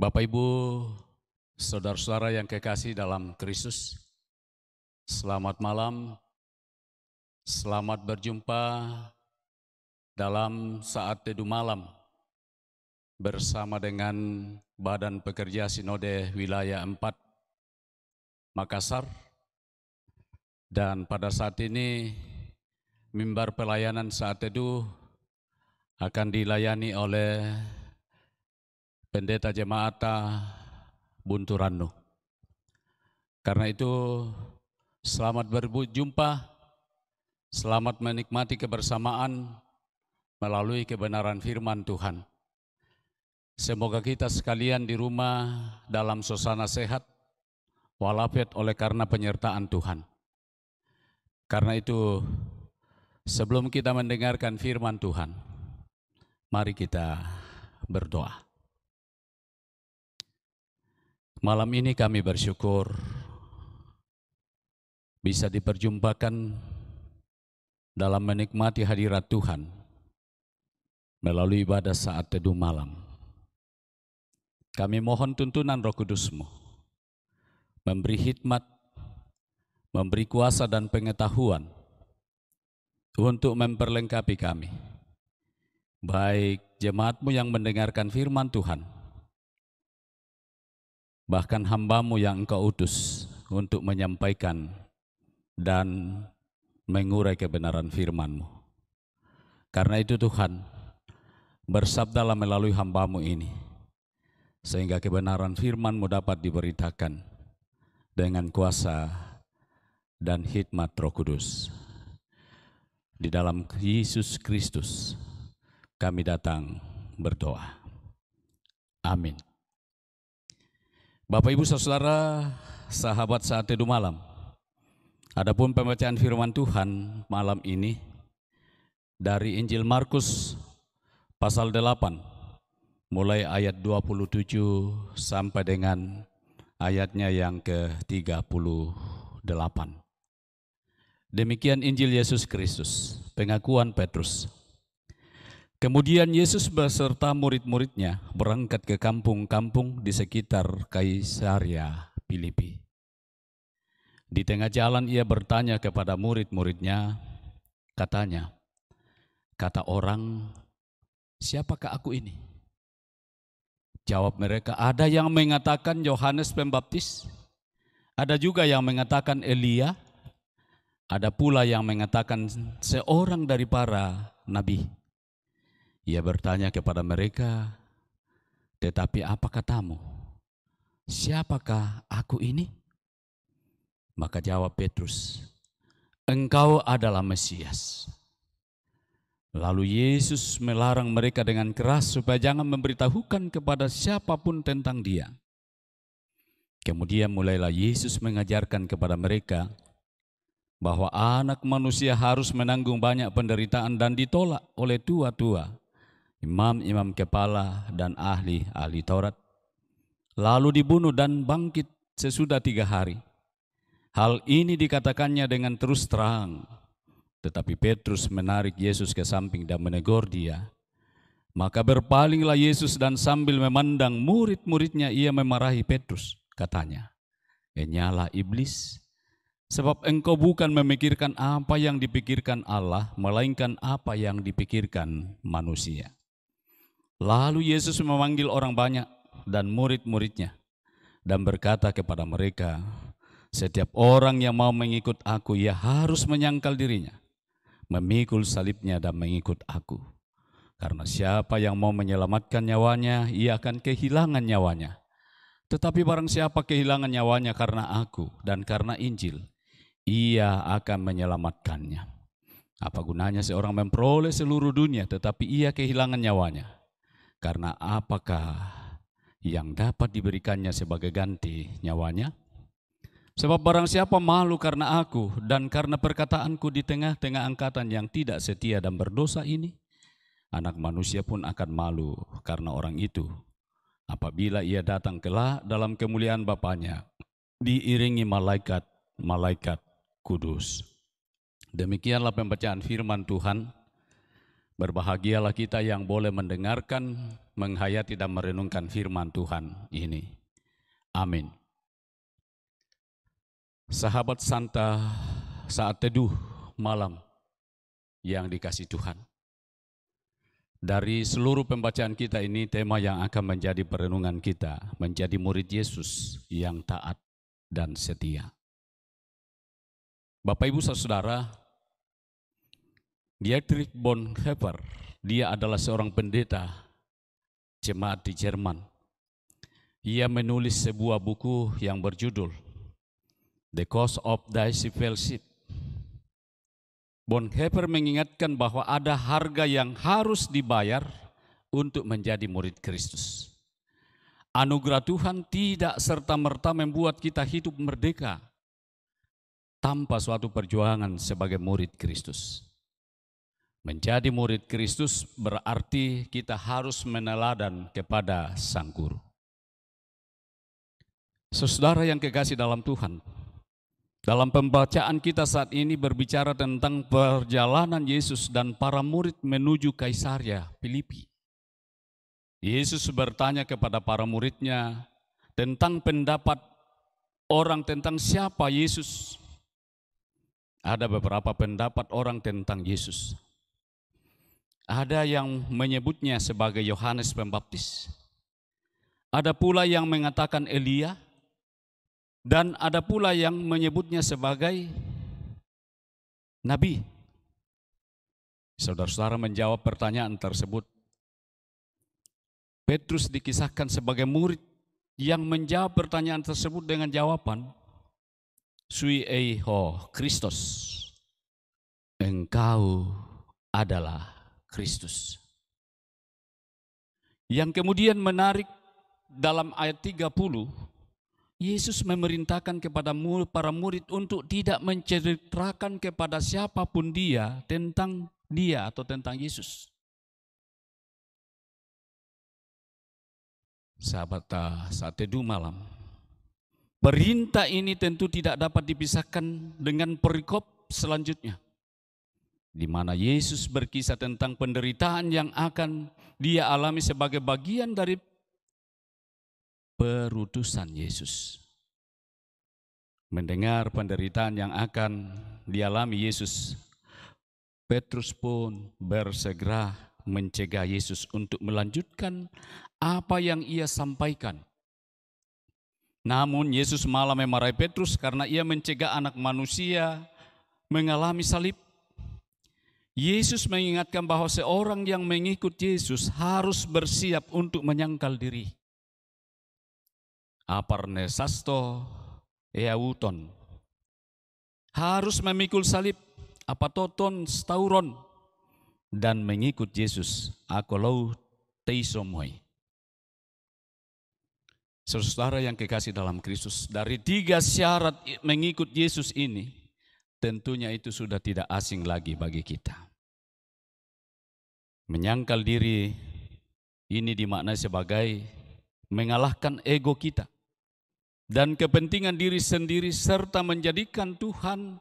Bapak Ibu, saudara-saudara yang kekasih dalam Kristus, selamat malam, selamat berjumpa dalam saat teduh malam bersama dengan Badan Pekerja Sinode Wilayah 4 Makassar. Dan pada saat ini mimbar pelayanan saat teduh akan dilayani oleh Pendeta Jemaata Bunturanu. Karena itu selamat berjumpa, selamat menikmati kebersamaan melalui kebenaran firman Tuhan. Semoga kita sekalian di rumah dalam suasana sehat, walafiat oleh karena penyertaan Tuhan. Karena itu sebelum kita mendengarkan firman Tuhan, mari kita berdoa. Malam ini kami bersyukur bisa diperjumpakan dalam menikmati hadirat Tuhan melalui ibadah saat teduh malam. Kami mohon tuntunan Roh Kudus-Mu, memberi hikmat, memberi kuasa dan pengetahuan untuk memperlengkapi kami, baik jemaat-Mu yang mendengarkan firman Tuhan, bahkan hamba-Mu yang Engkau utus untuk menyampaikan dan mengurai kebenaran firman-Mu. Karena itu Tuhan, bersabdalah melalui hamba-Mu ini, sehingga kebenaran firman-Mu dapat diberitakan dengan kuasa dan hikmat Roh Kudus. Di dalam Yesus Kristus kami datang berdoa. Amin. Bapak Ibu Saudara, sahabat saat teduh malam. Adapun pembacaan firman Tuhan malam ini dari Injil Markus pasal 8 mulai ayat 27 sampai dengan ayatnya yang ke-38. Demikian Injil Yesus Kristus, pengakuan Petrus. Kemudian Yesus beserta murid-muridnya berangkat ke kampung-kampung di sekitar Kaisarea Filipi. Di tengah jalan ia bertanya kepada murid-muridnya, katanya, kata orang, siapakah aku ini? Jawab mereka, ada yang mengatakan Yohanes Pembaptis, ada juga yang mengatakan Elia, ada pula yang mengatakan seorang dari para nabi. Ia bertanya kepada mereka, tetapi apa katamu? Siapakah aku ini? Maka jawab Petrus, engkau adalah Mesias. Lalu Yesus melarang mereka dengan keras supaya jangan memberitahukan kepada siapapun tentang Dia. Kemudian mulailah Yesus mengajarkan kepada mereka bahwa Anak Manusia harus menanggung banyak penderitaan dan ditolak oleh tua-tua, imam-imam kepala dan ahli-ahli Taurat, lalu dibunuh dan bangkit sesudah 3 hari. Hal ini dikatakannya dengan terus terang, tetapi Petrus menarik Yesus ke samping dan menegur dia. Maka berpalinglah Yesus dan sambil memandang murid-muridnya ia memarahi Petrus, katanya, "Enyala iblis, sebab engkau bukan memikirkan apa yang dipikirkan Allah, melainkan apa yang dipikirkan manusia." Lalu Yesus memanggil orang banyak dan murid-muridnya dan berkata kepada mereka, setiap orang yang mau mengikut aku, ia harus menyangkal dirinya, memikul salibnya dan mengikut aku. Karena siapa yang mau menyelamatkan nyawanya, ia akan kehilangan nyawanya. Tetapi barang siapa kehilangan nyawanya karena aku dan karena Injil, ia akan menyelamatkannya. Apa gunanya seorang memperoleh seluruh dunia, tetapi ia kehilangan nyawanya? Karena apakah yang dapat diberikannya sebagai ganti nyawanya? Sebab barang siapa malu karena aku dan karena perkataanku di tengah-tengah angkatan yang tidak setia dan berdosa ini, Anak Manusia pun akan malu karena orang itu, apabila ia datang kelak dalam kemuliaan Bapanya, diiringi malaikat-malaikat kudus. Demikianlah pembacaan firman Tuhan. Berbahagialah kita yang boleh mendengarkan, menghayati dan merenungkan firman Tuhan ini. Amin. Sahabat Santa, saat teduh malam yang dikasihi Tuhan. Dari seluruh pembacaan kita ini, tema yang akan menjadi perenungan kita, menjadi murid Yesus yang taat dan setia. Bapak Ibu Saudara, Dietrich Bonhoeffer, dia adalah seorang pendeta jemaat di Jerman. Ia menulis sebuah buku yang berjudul The Cost of Discipleship. Bonhoeffer mengingatkan bahwa ada harga yang harus dibayar untuk menjadi murid Kristus. Anugerah Tuhan tidak serta-merta membuat kita hidup merdeka tanpa suatu perjuangan sebagai murid Kristus. Menjadi murid Kristus berarti kita harus meneladan kepada Sang Guru. Saudara yang kekasih dalam Tuhan, dalam pembacaan kita saat ini berbicara tentang perjalanan Yesus dan para murid menuju Kaisaria Filipi. Yesus bertanya kepada para muridnya tentang pendapat orang tentang siapa Yesus. Ada beberapa pendapat orang tentang Yesus. Ada yang menyebutnya sebagai Yohanes Pembaptis. Ada pula yang mengatakan Elia. Dan ada pula yang menyebutnya sebagai Nabi. Saudara-saudara menjawab pertanyaan tersebut. Petrus dikisahkan sebagai murid yang menjawab pertanyaan tersebut dengan jawaban, Sui eiho Kristus, engkau adalah Kristus. Yang kemudian menarik dalam ayat 30, Yesus memerintahkan kepada para murid untuk tidak menceritakan kepada siapapun tentang dia atau tentang Yesus. Sahabat, saat teduh malam, perintah ini tentu tidak dapat dipisahkan dengan perikop selanjutnya, di mana Yesus berkisah tentang penderitaan yang akan dia alami sebagai bagian dari perutusan Yesus. Mendengar penderitaan yang akan dialami Yesus, Petrus pun bersegera mencegah Yesus untuk melanjutkan apa yang ia sampaikan. Namun Yesus malah memarahi Petrus karena ia mencegah anak manusia mengalami salib. Yesus mengingatkan bahwa seorang yang mengikut Yesus harus bersiap untuk menyangkal diri. Aparnesasto eauton, harus memikul salib, apatoton stauron, dan mengikut Yesus, akolou teisomoi. Saudara yang kekasih dalam Kristus, dari 3 syarat mengikut Yesus ini, tentunya itu sudah tidak asing lagi bagi kita. Menyangkal diri ini dimaknai sebagai mengalahkan ego kita dan kepentingan diri sendiri serta menjadikan Tuhan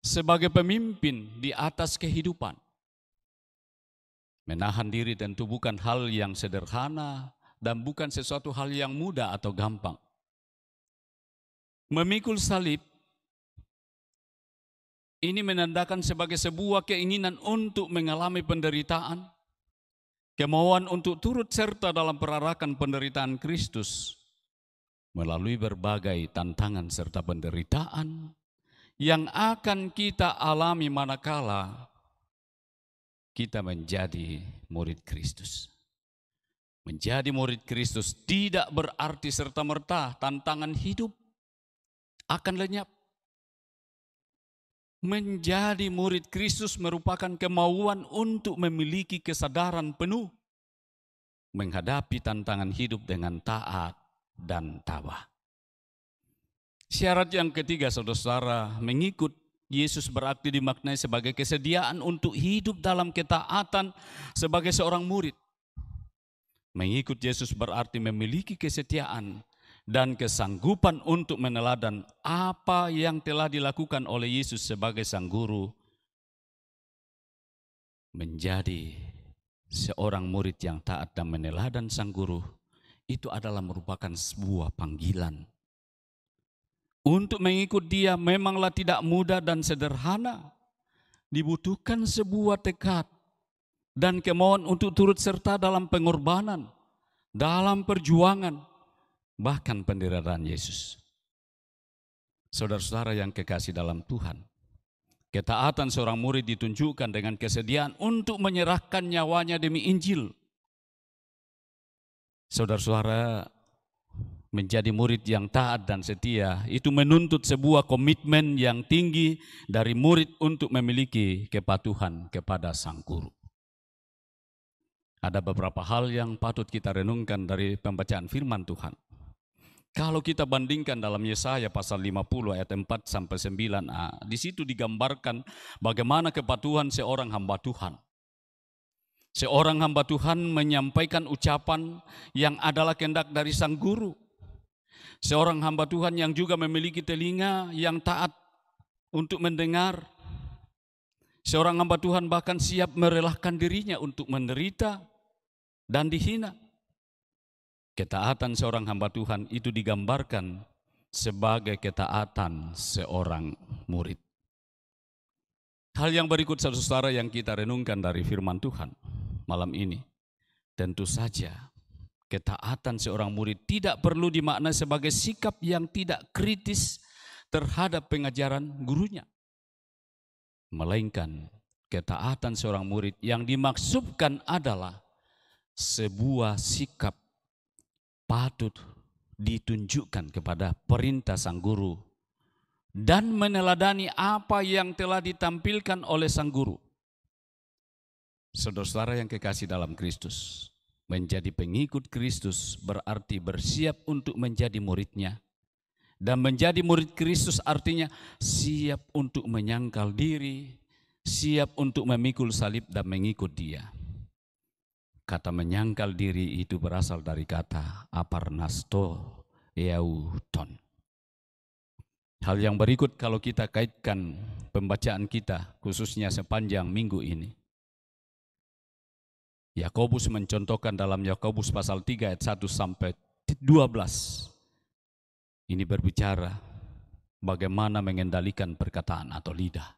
sebagai pemimpin di atas kehidupan. Menahan diri tentu bukan hal yang sederhana dan bukan sesuatu hal yang mudah atau gampang. Memikul salib ini menandakan sebagai sebuah keinginan untuk mengalami penderitaan, kemauan untuk turut serta dalam perarakan penderitaan Kristus melalui berbagai tantangan serta penderitaan yang akan kita alami manakala kita menjadi murid Kristus. Menjadi murid Kristus tidak berarti serta-merta tantangan hidup akan lenyap. Menjadi murid Kristus merupakan kemauan untuk memiliki kesadaran penuh menghadapi tantangan hidup dengan taat dan tabah. Syarat yang ketiga, saudara-saudara, mengikut Yesus berarti dimaknai sebagai kesediaan untuk hidup dalam ketaatan sebagai seorang murid. Mengikut Yesus berarti memiliki kesetiaan dan kesanggupan untuk meneladan apa yang telah dilakukan oleh Yesus sebagai Sang Guru menjadi seorang murid yang taat dan meneladan sang guru, itu adalah merupakan sebuah panggilan. Untuk mengikut dia memanglah tidak mudah dan sederhana. Dibutuhkan sebuah tekad dan kemauan untuk turut serta dalam pengorbanan, dalam perjuangan, bahkan penderitaan Yesus. Saudara-saudara yang kekasih dalam Tuhan, ketaatan seorang murid ditunjukkan dengan kesediaan untuk menyerahkan nyawanya demi Injil. Saudara-saudara, menjadi murid yang taat dan setia itu menuntut sebuah komitmen yang tinggi dari murid untuk memiliki kepatuhan kepada sang guru. Ada beberapa hal yang patut kita renungkan dari pembacaan firman Tuhan. Kalau kita bandingkan dalam Yesaya pasal 50 ayat 4 sampai 9a, di situ digambarkan bagaimana kepatuhan seorang hamba Tuhan. Seorang hamba Tuhan menyampaikan ucapan yang adalah kehendak dari sang guru. Seorang hamba Tuhan yang juga memiliki telinga yang taat untuk mendengar. Seorang hamba Tuhan bahkan siap merelakan dirinya untuk menderita dan dihina. Ketaatan seorang hamba Tuhan itu digambarkan sebagai ketaatan seorang murid. Hal yang berikut saudara yang kita renungkan dari firman Tuhan malam ini, tentu saja ketaatan seorang murid tidak perlu dimaknai sebagai sikap yang tidak kritis terhadap pengajaran gurunya. Melainkan ketaatan seorang murid yang dimaksudkan adalah sebuah sikap patut ditunjukkan kepada perintah sang guru dan meneladani apa yang telah ditampilkan oleh sang guru. Saudara-saudara yang kekasih dalam Kristus, menjadi pengikut Kristus berarti bersiap untuk menjadi muridnya. Dan menjadi murid Kristus artinya siap untuk menyangkal diri, siap untuk memikul salib dan mengikut dia. Kata menyangkal diri itu berasal dari kata aparnasto euton. Hal yang berikut kalau kita kaitkan pembacaan kita khususnya sepanjang minggu ini. Yakobus mencontohkan dalam Yakobus pasal 3 ayat 1 sampai 12. Ini berbicara bagaimana mengendalikan perkataan atau lidah.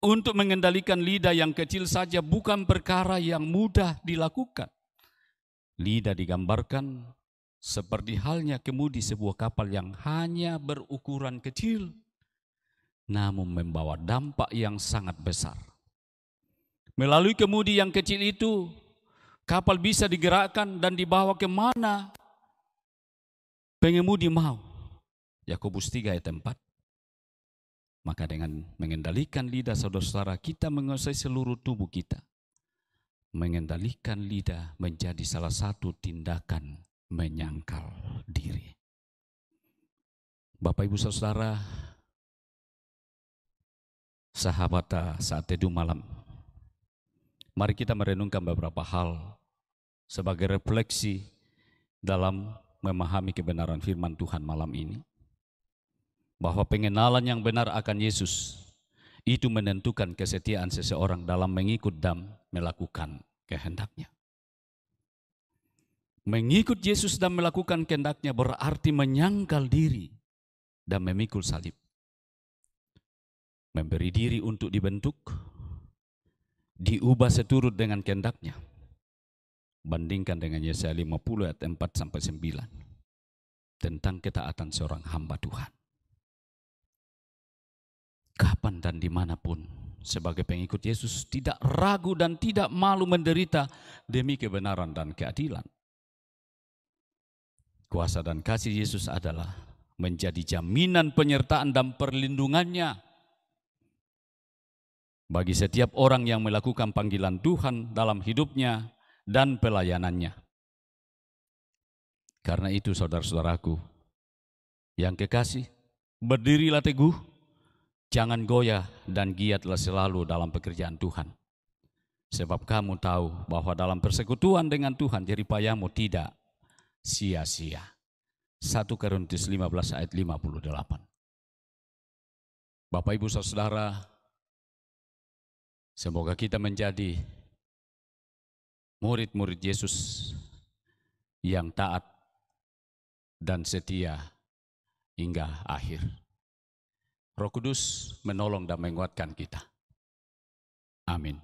Untuk mengendalikan lidah yang kecil saja bukan perkara yang mudah dilakukan. Lidah digambarkan seperti halnya kemudi sebuah kapal yang hanya berukuran kecil, namun membawa dampak yang sangat besar. Melalui kemudi yang kecil itu, kapal bisa digerakkan dan dibawa kemana pengemudi mau. Yakobus 3 ayat 4. Maka dengan mengendalikan lidah saudara-saudara, kita menguasai seluruh tubuh kita. Mengendalikan lidah menjadi salah satu tindakan menyangkal diri. Bapak Ibu Saudara, sahabat saat teduh malam, mari kita merenungkan beberapa hal sebagai refleksi dalam memahami kebenaran firman Tuhan malam ini. Bahwa pengenalan yang benar akan Yesus itu menentukan kesetiaan seseorang dalam mengikut dan melakukan kehendaknya. Mengikut Yesus dan melakukan kehendaknya berarti menyangkal diri dan memikul salib. Memberi diri untuk dibentuk, diubah seturut dengan kehendaknya. Bandingkan dengan Yesaya 50 ayat 4-9 tentang ketaatan seorang hamba Tuhan. Kapan dan dimanapun sebagai pengikut Yesus tidak ragu dan tidak malu menderita demi kebenaran dan keadilan. Kuasa dan kasih Yesus adalah menjadi jaminan penyertaan dan perlindungannya bagi setiap orang yang melakukan panggilan Tuhan dalam hidupnya dan pelayanannya. Karena itu saudara-saudaraku yang kekasih, berdirilah teguh, jangan goyah dan giatlah selalu dalam pekerjaan Tuhan. Sebab kamu tahu bahwa dalam persekutuan dengan Tuhan jeripayamu tidak sia-sia. 1 Korintus 15 ayat 58. Bapak Ibu Saudara, Semoga kita menjadi murid-murid Yesus yang taat dan setia hingga akhir. Roh Kudus menolong dan menguatkan kita. Amin.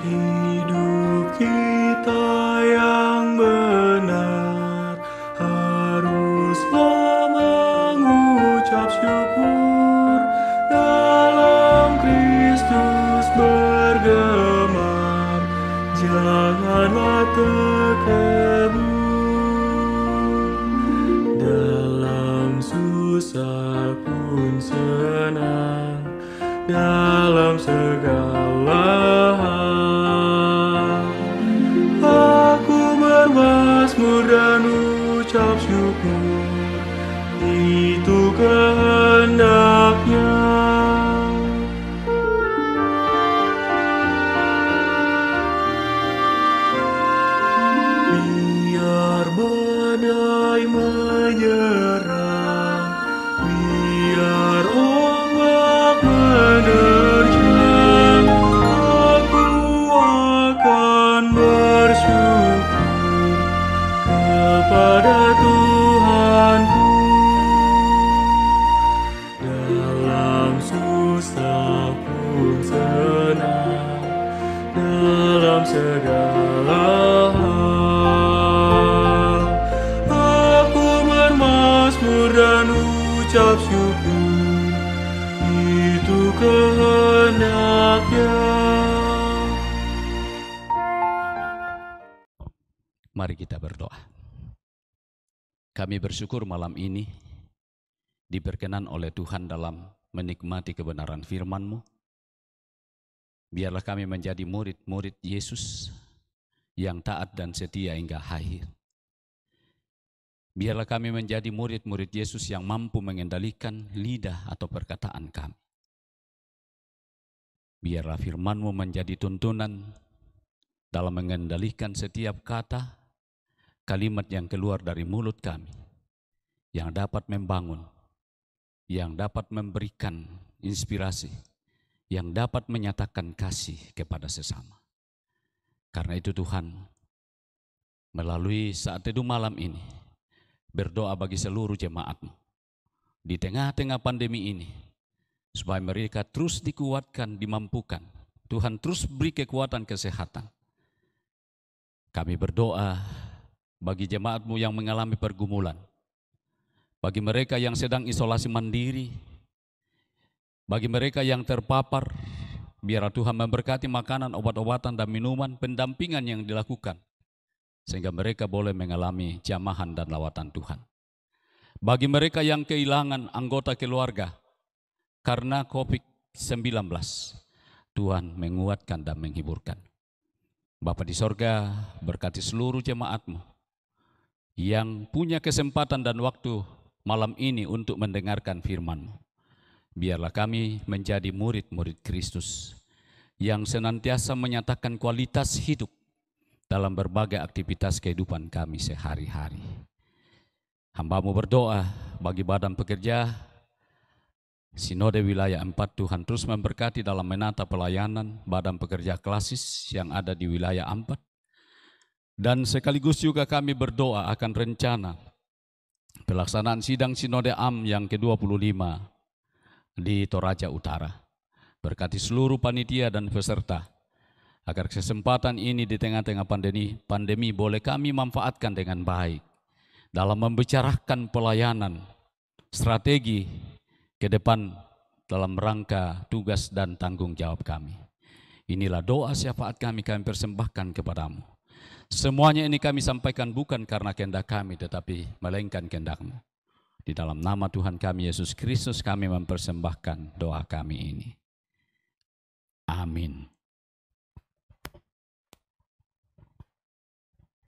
Hidup kita yang benar haruslah mengucap syukur, dalam Kristus bergemar, janganlah terkebun. Dalam susah pun senang, dalam segala hal aku bermazmur dan ucap syukur, itu kehendaknya. Biar badai menyerang, biar ombak menerjang, aku akan bersyukur kepada Tuhanku. Dalam susah pun senang, dalam segala hal aku bermazmur dan ucap syukur, itu kehendaknya. Mari kita berdoa. Kami bersyukur malam ini diberkenan oleh Tuhan dalam menikmati kebenaran firman-Mu. Biarlah kami menjadi murid-murid Yesus yang taat dan setia hingga akhir. Biarlah kami menjadi murid-murid Yesus yang mampu mengendalikan lidah atau perkataan kami. Biarlah firman-Mu menjadi tuntunan dalam mengendalikan setiap kata, kalimat yang keluar dari mulut kami, yang dapat membangun, yang dapat memberikan inspirasi, yang dapat menyatakan kasih kepada sesama. Karena itu Tuhan, melalui saat teduh malam ini, berdoa bagi seluruh jemaat-Mu di tengah-tengah pandemi ini, supaya mereka terus dikuatkan, dimampukan. Tuhan terus beri kekuatan kesehatan. Kami berdoa bagi jemaat-Mu yang mengalami pergumulan, bagi mereka yang sedang isolasi mandiri, bagi mereka yang terpapar, biar Tuhan memberkati makanan, obat-obatan, dan minuman, pendampingan yang dilakukan, sehingga mereka boleh mengalami jamahan dan lawatan Tuhan. Bagi mereka yang kehilangan anggota keluarga karena COVID-19, Tuhan menguatkan dan menghiburkan. Bapa di sorga, berkati seluruh jemaat-Mu yang punya kesempatan dan waktu malam ini untuk mendengarkan firman-Mu. Biarlah kami menjadi murid-murid Kristus yang senantiasa menyatakan kualitas hidup dalam berbagai aktivitas kehidupan kami sehari-hari. Hamba-Mu berdoa bagi badan pekerja Sinode Wilayah 4, Tuhan terus memberkati dalam menata pelayanan badan pekerja klasis yang ada di Wilayah 4. Dan sekaligus juga kami berdoa akan rencana pelaksanaan sidang Sinode AM yang ke-25 di Toraja Utara. Berkati seluruh panitia dan peserta, agar kesempatan ini di tengah-tengah pandemi boleh kami manfaatkan dengan baik dalam membicarakan pelayanan, strategi ke depan dalam rangka tugas dan tanggung jawab kami. Inilah doa syafaat kami persembahkan kepadamu. Semuanya ini kami sampaikan bukan karena kehendak kami, tetapi melainkan kehendak-Mu. Di dalam nama Tuhan kami Yesus Kristus kami mempersembahkan doa kami ini. Amin.